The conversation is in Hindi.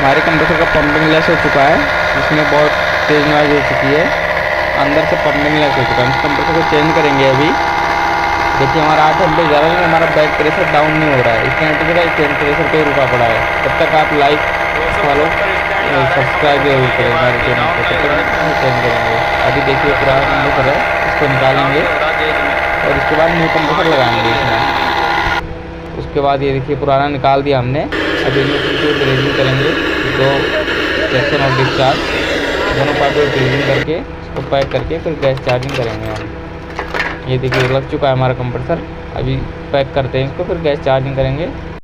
हमारे कंप्रेसर का पंपिंग लेस हो चुका है, जिसमें बहुत तेज नॉइज हो चुकी है, अंदर से पंपिंग लेस हो चुका है। इस कंप्रेसर को चेंज करेंगे अभी। देखिए हमारा 8 एम्पीयर जा रहा है, हमारा बैक प्रेशर डाउन नहीं हो रहा है, स्टैंड का स्टैंड प्रेशर पे रुका पड़ा है। तब तक आप लाइक फॉलो सब्सक्राइब जरूर करें हमारे चैनल को। तब तक हम चेंज करेंगे। अभी देखिए पुराना कंप्रेसर है, इसको निकालेंगे और इसके बाद न्यू कंप्रेसर लगाएंगे इसमें। उसके बाद ये देखिए पुराना निकाल दिया हमने। अभी न्यू कंप्रेसर ग्रेजिंग करेंगे, 2 सेक्शन ऑफ डिस्चार्ज, दोनों पाइप को ग्रेजिंग करके इसको पैक करके फिर गैस चार्जिंग करेंगे हम। ये देखिए लग चुका है हमारा कंप्रेसर। अभी पैक करते हैं इसको, फिर गैस चार्जिंग करेंगे।